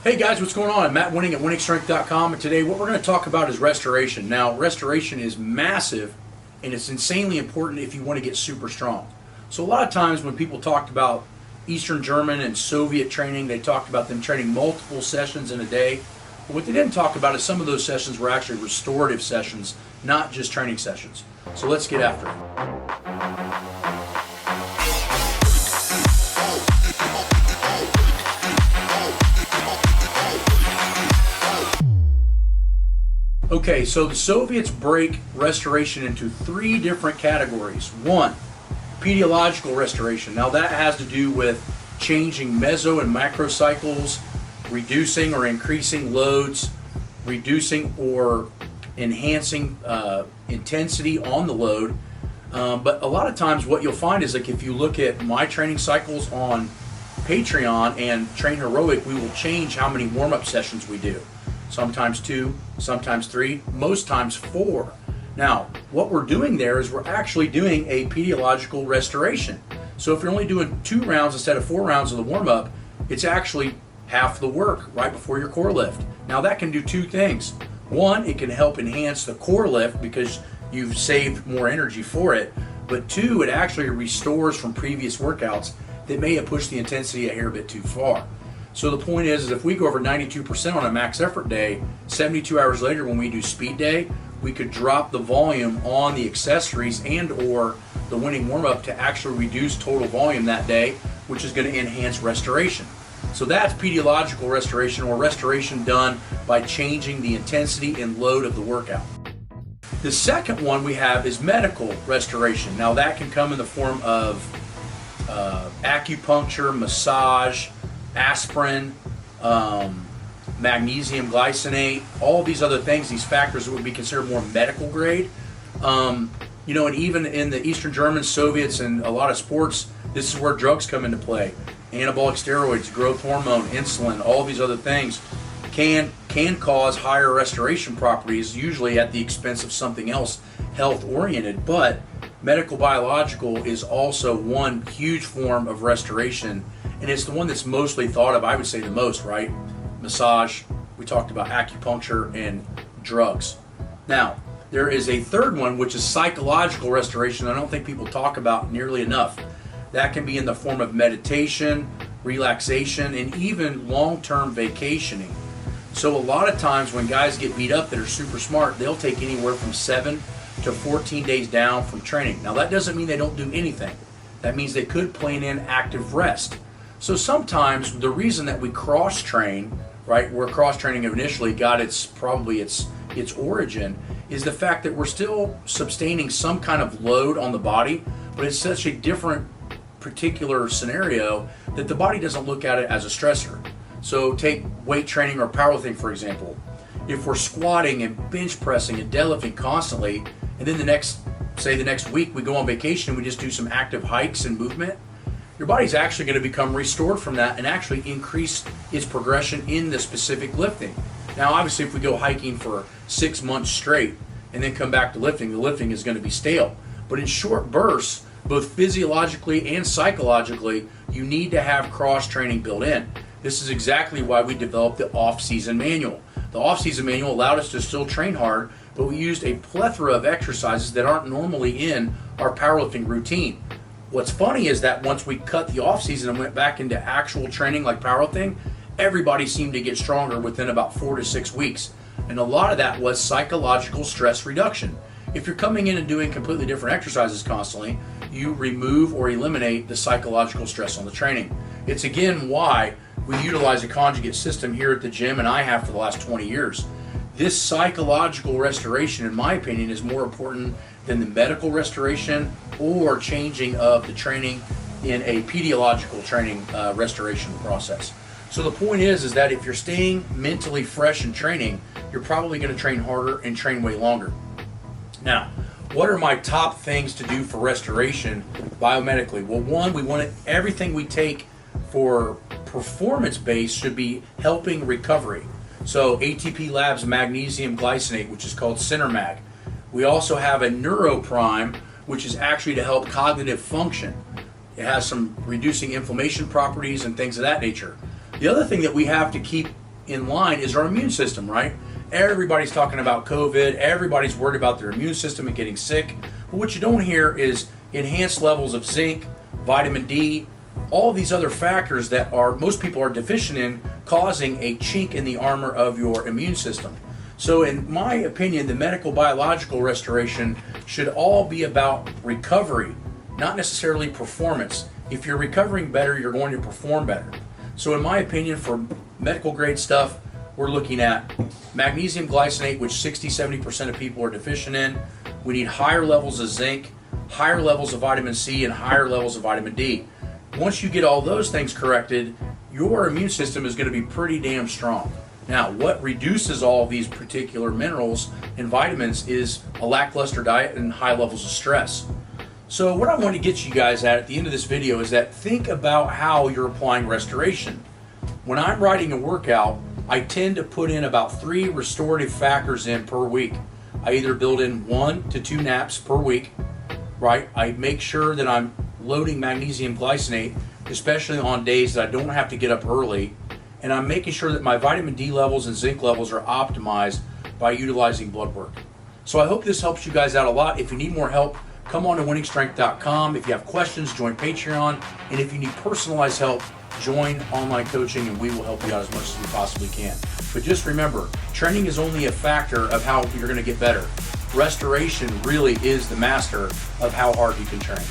Hey guys, what's going on? I'm Matt Wenning at WenningStrength.com, and today what we're going to talk about is restoration. Now, restoration is massive, and it's insanely important if you want to get super strong. So a lot of times when people talked about Eastern German and Soviet training, they talked about them training multiple sessions in a day. But what they didn't talk about is some of those sessions were actually restorative sessions, not just training sessions. So let's get after it. Okay, so the Soviets break restoration into three different categories. One, pediological restoration. Now that has to do with changing meso and macrocycles, reducing or increasing loads, reducing or enhancing intensity on the load. But a lot of times what you'll find is, like, if you look at my training cycles on Patreon and Train Heroic, we will change how many warm-up sessions we do. Sometimes 2, sometimes 3, most times 4. Now, what we're doing there is we're actually doing a pediological restoration. So if you're only doing 2 rounds instead of 4 rounds of the warm-up, it's actually half the work right before your core lift. Now that can do 2 things. One, it can help enhance the core lift because you've saved more energy for it. But 2, it actually restores from previous workouts that may have pushed the intensity a hair bit too far. So the point is if we go over 92% on a max effort day, 72 hours later when we do speed day, we could drop the volume on the accessories and or the Wenning warm-up to actually reduce total volume that day, which is going to enhance restoration. So that's pediological restoration, or restoration done by changing the intensity and load of the workout. The second one we have is medical restoration. Now that can come in the form of acupuncture, massage, aspirin, magnesium glycinate, all these other things, these factors that would be considered more medical grade. And even in the Eastern Germans, Soviets, and a lot of sports, this is where drugs come into play. Anabolic steroids, growth hormone, insulin, all these other things can cause higher restoration properties, usually at the expense of something else health-oriented. But medical biological is also one huge form of restoration, and it's the one that's mostly thought of, I would say the most, right? Massage, we talked about acupuncture, and drugs. Now, there is a third one, which is psychological restoration. I don't think people talk about nearly enough. That can be in the form of meditation, relaxation, and even long-term vacationing. So a lot of times when guys get beat up that are super smart, they'll take anywhere from 7 to 14 days down from training. Now that doesn't mean they don't do anything. That means they could plan in active rest. So sometimes the reason that we cross-train, right, where cross-training initially got its origin, is the fact that we're still sustaining some kind of load on the body, but it's such a different particular scenario that the body doesn't look at it as a stressor. So take weight training or powerlifting, for example. If we're squatting and bench pressing and deadlifting constantly, and then the next week we go on vacation and we just do some active hikes and movement, your body's actually going to become restored from that and actually increase its progression in the specific lifting. Now, obviously, if we go hiking for 6 months straight and then come back to lifting, the lifting is going to be stale. But in short bursts, both physiologically and psychologically, you need to have cross-training built in. This is exactly why we developed the off-season manual. The off-season manual allowed us to still train hard, but we used a plethora of exercises that aren't normally in our powerlifting routine. What's funny is that once we cut the off-season and went back into actual training like powerlifting, everybody seemed to get stronger within about 4 to 6 weeks. And a lot of that was psychological stress reduction. If you're coming in and doing completely different exercises constantly, you remove or eliminate the psychological stress on the training. It's again why we utilize a conjugate system here at the gym, and I have for the last 20 years. This psychological restoration, in my opinion, is more important than the medical restoration or changing of the training in a pediological training restoration process. So the point is that if you're staying mentally fresh in training, you're probably going to train harder and train way longer. Now, what are my top things to do for restoration biomedically? Well, one, we want everything we take for performance-based should be helping recovery. So ATP Labs magnesium glycinate, which is called CenterMag. We also have a NeuroPrime, which is actually to help cognitive function. It has some reducing inflammation properties and things of that nature. The other thing that we have to keep in line is our immune system, right? Everybody's talking about COVID. Everybody's worried about their immune system and getting sick. But what you don't hear is enhanced levels of zinc, vitamin D, all these other factors that most people are deficient in, causing a chink in the armor of your immune system. So in my opinion, the medical biological restoration should all be about recovery, not necessarily performance. If you're recovering better, you're going to perform better. So in my opinion, for medical grade stuff, we're looking at magnesium glycinate, which 60-70% of people are deficient in. We need higher levels of zinc, higher levels of vitamin C, and higher levels of vitamin D. Once you get all those things corrected, your immune system is going to be pretty damn strong. Now, what reduces all of these particular minerals and vitamins is a lackluster diet and high levels of stress. So what I want to get you guys at the end of this video is that think about how you're applying restoration. When I'm writing a workout, I tend to put in about 3 restorative factors in per week. I either build in 1 to 2 naps per week, right? I make sure that I'm loading magnesium glycinate, especially on days that I don't have to get up early, and I'm making sure that my vitamin D levels and zinc levels are optimized by utilizing blood work. So I hope this helps you guys out a lot. If you need more help, come on to wenningstrength.com. If you have questions, join Patreon. And if you need personalized help, join online coaching and we will help you out as much as we possibly can. But just remember, training is only a factor of how you're going to get better. Restoration really is the master of how hard you can train.